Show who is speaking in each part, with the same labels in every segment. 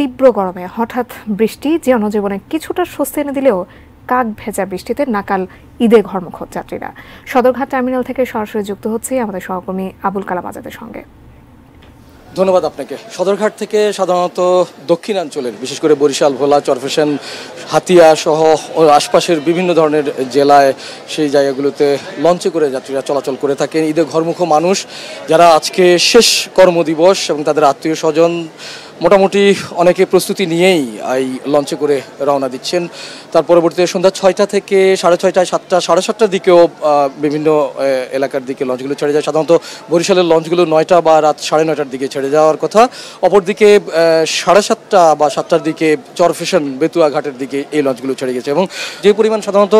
Speaker 1: তীব্র গরমে হঠাৎ বৃষ্টি জনজীবনে কিছুটা স্বস্তি এনে দিলেও কাক ভেজা বৃষ্টিতে নাকাল ঈদে ঘরমুখর যাত্রীরা। সদরঘাট টার্মিনাল থেকে সরাসরি যুক্ত হচ্ছে আমাদের সহকর্মী আবুল কালাম আজাদের সঙ্গে।
Speaker 2: ধন্যবাদ আপনাকে। সদরঘাট থেকে সাধারণত দক্ষিণাঞ্চলের বিশেষ করে বরিশাল, ভোলা, চরফ্যাশন, হাতিয়া সহ আশপাশের বিভিন্ন ধরনের জেলায় সেই জায়গাগুলোতে লঞ্চে করে যাত্রীরা চলাচল করে থাকেন। ঈদে ঘরমুখ মানুষ যারা আজকে শেষ কর্মদিবস এবং তাদের আত্মীয় স্বজন মোটামুটি অনেকে প্রস্তুতি নিয়েই এই লঞ্চে করে রওনা দিচ্ছেন। তার পরবর্তীতে সন্ধ্যা 6টা থেকে 6:30, 7টা, 7:30টার দিকেও বিভিন্ন এলাকার দিকে লঞ্চগুলো ছেড়ে যায়। সাধারণত বরিশালের লঞ্চগুলো 9টা বা রাত 9:30টার দিকে ছেড়ে যাওয়ার কথা। অপরদিকে 7:30 বা 7টার দিকে চরফ্যাশন, বেতুয়া ঘাটের দিকে এই লঞ্চগুলো ছেড়ে গেছে এবং যে পরিমাণ সাধারণত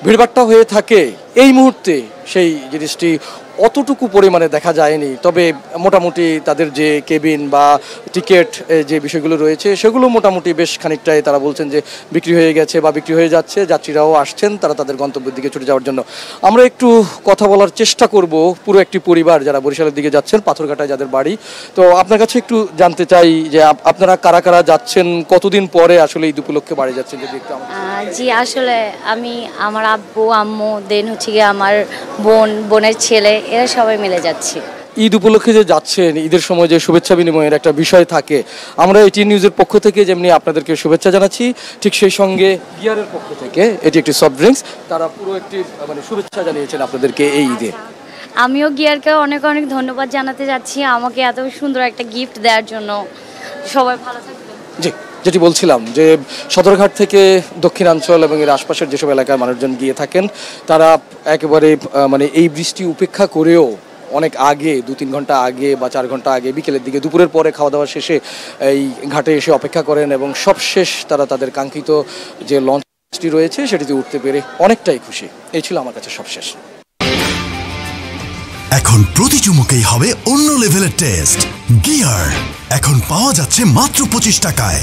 Speaker 2: ভিড়ভাট্টা হয়ে থাকে এই মুহূর্তে সেই জিনিসটি অতটুকু পরিমাণে দেখা যায়নি। তবে মোটামুটি তাদের যে কেবিন বা টিকিট যে বিষয়গুলো রয়েছে সেগুলো মোটামুটি বেশ খানিকটাই তারা বলছেন যে বিক্রি হয়ে গেছে বা বিক্রি হয়ে যাচ্ছে। যাত্রীরাও আসছেন তারা তাদের গন্তব্যের দিকে ছুটে যাওয়ার জন্য। আমরা একটু কথা বলার চেষ্টা করব পুরো একটি পরিবার যারা বরিশালের দিকে যাচ্ছেন, পাথরঘাটায় যাদের বাড়ি। তো আপনার কাছে একটু জানতে চাই যে আপনারা কারা কারা যাচ্ছেন, কতদিন পরে আসলে ঈদ উপলক্ষে বাড়ি যাচ্ছেন যদি একটু।
Speaker 3: জি, আসলে আমি, আমার আব্বু, আম্মু, দেন হচ্ছে গিয়ে আমার বোনের ছেলে, এরা সবাই মিলে যাচ্ছি।
Speaker 2: ঈদ উপলক্ষে যে যাচ্ছেন, ঈদের সময় যে শুভেচ্ছা বিনিময়ের একটা বিষয় থাকে, আমরা এটি নিউজের পক্ষ থেকে যেমনি আপনাদেরকে শুভেচ্ছা জানাচ্ছি, ঠিক সেই সঙ্গে গিয়ারের পক্ষ থেকে এটি একটি সফট ড্রিঙ্কস, তারা পুরো একটি শুভেচ্ছা জানিয়েছেন আপনাদেরকে এই ঈদে।
Speaker 3: আমিও গিয়ারকে অনেক অনেক ধন্যবাদ জানাতে যাচ্ছি আমাকে এত সুন্দর একটা গিফট দেওয়ার জন্য। সবাই ভালো থাকবেন। জি,
Speaker 2: যেটি বলছিলাম যে সদরঘাট থেকে দক্ষিণাঞ্চল এবং এর আশপাশের যেসব এলাকার মানুষজন গিয়ে থাকেন তারা একেবারে এই বৃষ্টি উপেক্ষা করেও অনেক আগে, 2-3 ঘন্টা আগে বা 4 ঘন্টা আগে, বিকেলের দিকে, দুপুরের পরে খাওয়া দাওয়া শেষে এই ঘাটে এসে অপেক্ষা করেন এবং সবশেষ তারা তাদের কাঙ্ক্ষিত যে লঞ্চটি রয়েছে সেটিতে উঠতে পেরে অনেকটাই খুশি। এই ছিল আমার কাছে সবশেষ।
Speaker 4: এখন প্রতি চুমুকেই হবে অন্য লেভেলের টেস্ট। গিয়ার এখন পাওয়া যাচ্ছে মাত্র 25 টাকায়।